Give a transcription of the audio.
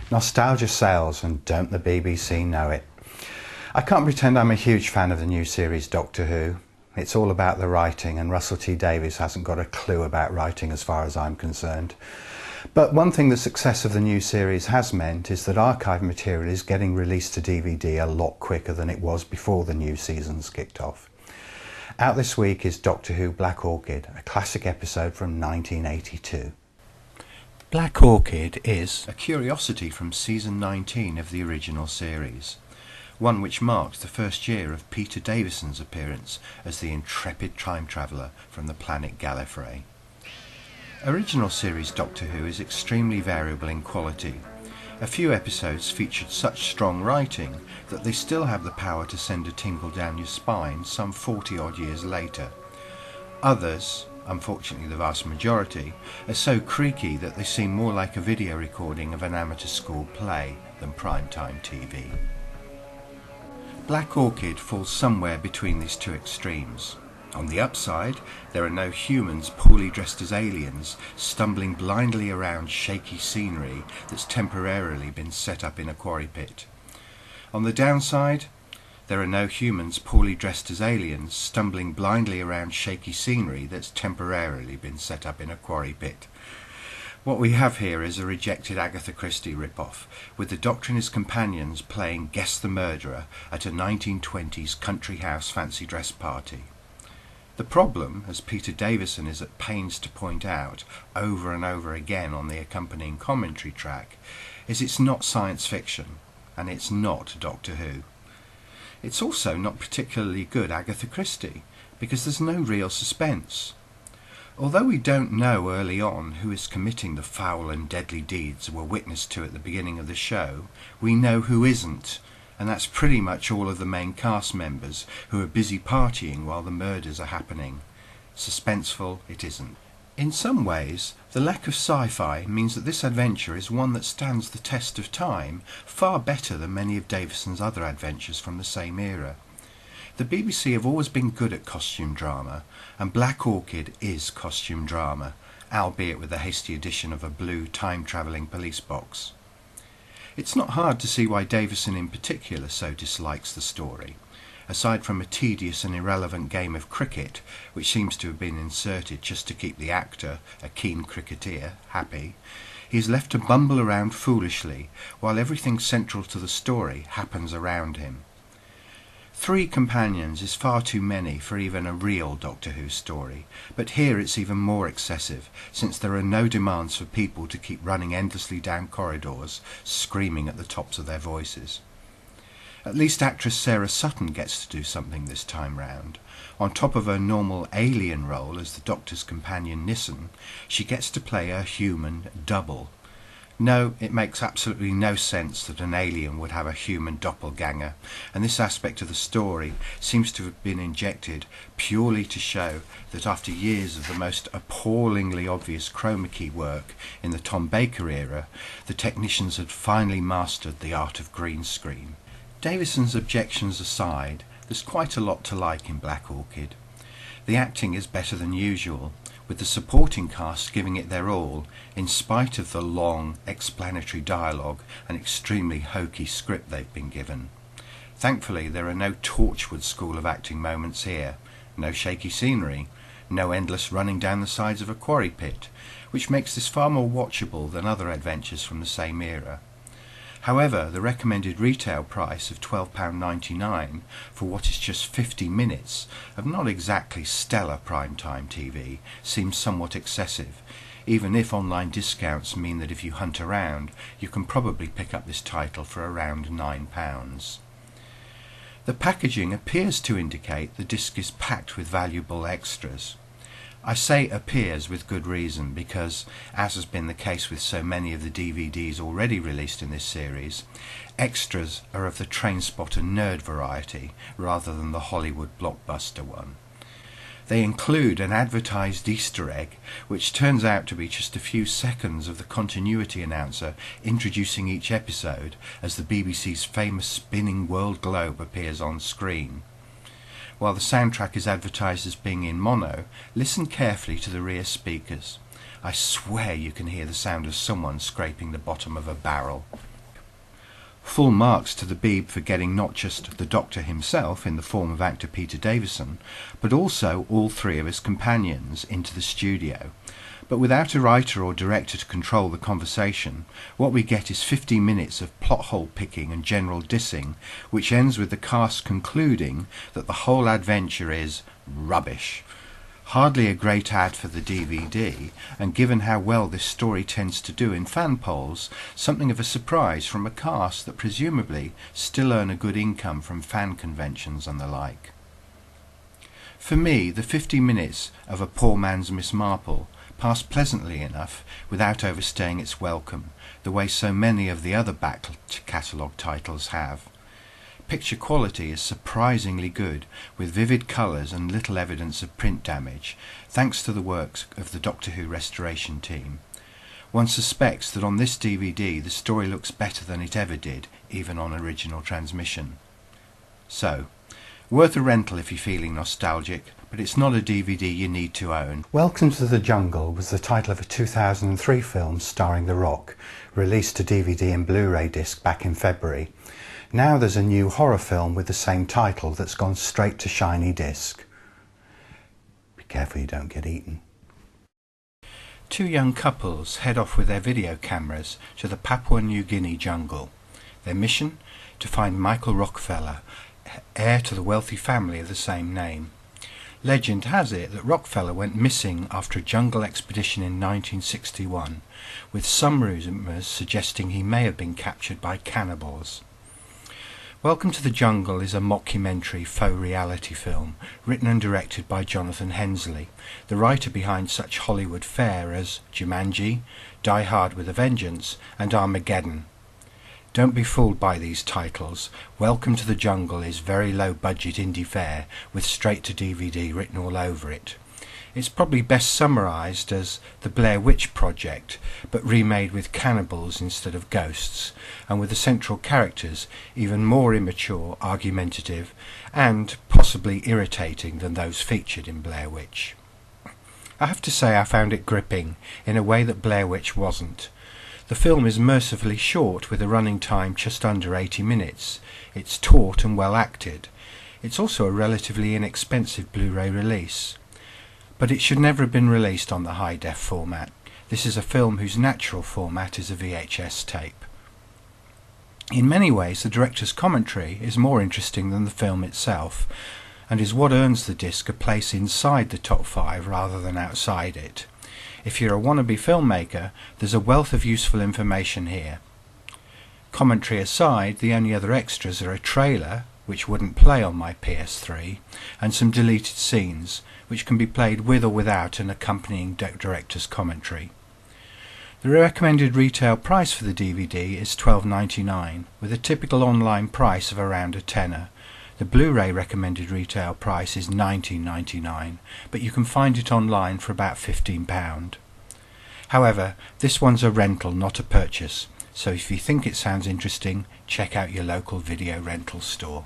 Nostalgia sells, and don't the BBC know it. I can't pretend I'm a huge fan of the new series Doctor Who. It's all about the writing, and Russell T Davies hasn't got a clue about writing as far as I'm concerned. But one thing the success of the new series has meant is that archive material is getting released to DVD a lot quicker than it was before the new seasons kicked off. Out this week is Doctor Who Black Orchid, a classic episode from 1982. Black Orchid is a curiosity from season 19 of the original series, one which marked the first year of Peter Davison's appearance as the intrepid time traveller from the planet Gallifrey. Original series Doctor Who is extremely variable in quality. A few episodes featured such strong writing that they still have the power to send a tingle down your spine some 40 odd years later. Others, unfortunately the vast majority, are so creaky that they seem more like a video recording of an amateur school play than primetime TV. Black Orchid falls somewhere between these two extremes. On the upside, there are no humans poorly dressed as aliens stumbling blindly around shaky scenery that's temporarily been set up in a quarry pit. On the downside, there are no humans poorly dressed as aliens stumbling blindly around shaky scenery that's temporarily been set up in a quarry pit. What we have here is a rejected Agatha Christie rip-off, with the Doctor and his companions playing Guess the Murderer at a 1920s country house fancy dress party. The problem, as Peter Davison is at pains to point out over and over again on the accompanying commentary track, is it's not science fiction, and it's not Doctor Who. It's also not particularly good Agatha Christie, because there's no real suspense. Although we don't know early on who is committing the foul and deadly deeds we're witness to at the beginning of the show, we know who isn't, and that's pretty much all of the main cast members who are busy partying while the murders are happening. Suspenseful it isn't. In some ways, the lack of sci-fi means that this adventure is one that stands the test of time far better than many of Davison's other adventures from the same era. The BBC have always been good at costume drama, and Black Orchid is costume drama, albeit with a hasty addition of a blue time-travelling police box. It's not hard to see why Davison in particular so dislikes the story. Aside from a tedious and irrelevant game of cricket, which seems to have been inserted just to keep the actor, a keen cricketer, happy, he is left to bumble around foolishly while everything central to the story happens around him. 3 companions is far too many for even a real Doctor Who story, but here it's even more excessive, since there are no demands for people to keep running endlessly down corridors, screaming at the tops of their voices. At least actress Sarah Sutton gets to do something this time round. On top of her normal alien role as the Doctor's companion Nissen, she gets to play a human double. No, it makes absolutely no sense that an alien would have a human doppelganger, and this aspect of the story seems to have been injected purely to show that after years of the most appallingly obvious chroma key work in the Tom Baker era, the technicians had finally mastered the art of green screen. Davison's objections aside, there's quite a lot to like in Black Orchid. The acting is better than usual, with the supporting cast giving it their all, in spite of the long, explanatory dialogue and extremely hokey script they've been given. Thankfully, there are no Torchwood school of acting moments here, no shaky scenery, no endless running down the sides of a quarry pit, which makes this far more watchable than other adventures from the same era. However, the recommended retail price of £12.99 for what is just 50 minutes of not exactly stellar primetime TV seems somewhat excessive, even if online discounts mean that if you hunt around, you can probably pick up this title for around £9. The packaging appears to indicate the disc is packed with valuable extras. I say appears with good reason because, as has been the case with so many of the DVDs already released in this series, extras are of the Trainspotter nerd variety rather than the Hollywood blockbuster one. They include an advertised Easter egg, which turns out to be just a few seconds of the continuity announcer introducing each episode as the BBC's famous spinning world globe appears on screen. While the soundtrack is advertised as being in mono, listen carefully to the rear speakers. I swear you can hear the sound of someone scraping the bottom of a barrel. Full marks to the Beeb for getting not just the Doctor himself in the form of actor Peter Davison, but also all three of his companions into the studio. But without a writer or director to control the conversation, what we get is 50 minutes of plot hole picking and general dissing, which ends with the cast concluding that the whole adventure is rubbish. Hardly a great ad for the DVD, and given how well this story tends to do in fan polls, something of a surprise from a cast that presumably still earn a good income from fan conventions and the like. For me, the 50 minutes of A Poor Man's Miss Marple passed pleasantly enough without overstaying its welcome, the way so many of the other back catalogue titles have. Picture quality is surprisingly good, with vivid colours and little evidence of print damage, thanks to the works of the Doctor Who restoration team. One suspects that on this DVD the story looks better than it ever did, even on original transmission. So, worth a rental if you're feeling nostalgic, but it's not a DVD you need to own. Welcome to the Jungle was the title of a 2003 film starring The Rock, released to DVD and Blu-ray disc back in February. Now there's a new horror film with the same title that's gone straight to shiny disc. Be careful you don't get eaten. Two young couples head off with their video cameras to the Papua New Guinea jungle. Their mission? To find Michael Rockefeller, heir to the wealthy family of the same name. Legend has it that Rockefeller went missing after a jungle expedition in 1961, with some rumours suggesting he may have been captured by cannibals. Welcome to the Jungle is a mockumentary faux reality film written and directed by Jonathan Hensley, the writer behind such Hollywood fare as Jumanji, Die Hard with a Vengeance and Armageddon. Don't be fooled by these titles. Welcome to the Jungle is very low budget indie fare with straight to DVD written all over it. It's probably best summarised as the Blair Witch Project, but remade with cannibals instead of ghosts, and with the central characters even more immature, argumentative, and possibly irritating than those featured in Blair Witch. I have to say I found it gripping, in a way that Blair Witch wasn't. The film is mercifully short, with a running time just under 80 minutes. It's taut and well acted. It's also a relatively inexpensive Blu-ray release. But it should never have been released on the high-def format. This is a film whose natural format is a VHS tape. In many ways, the director's commentary is more interesting than the film itself, and is what earns the disc a place inside the top 5 rather than outside it. If you're a wannabe filmmaker, there's a wealth of useful information here. Commentary aside, the only other extras are a trailer, which wouldn't play on my PS3, and some deleted scenes, which can be played with or without an accompanying director's commentary. The recommended retail price for the DVD is $12.99, with a typical online price of around a tenner. The Blu-ray recommended retail price is $19.99, but you can find it online for about £15. However, this one's a rental, not a purchase, so if you think it sounds interesting, check out your local video rental store.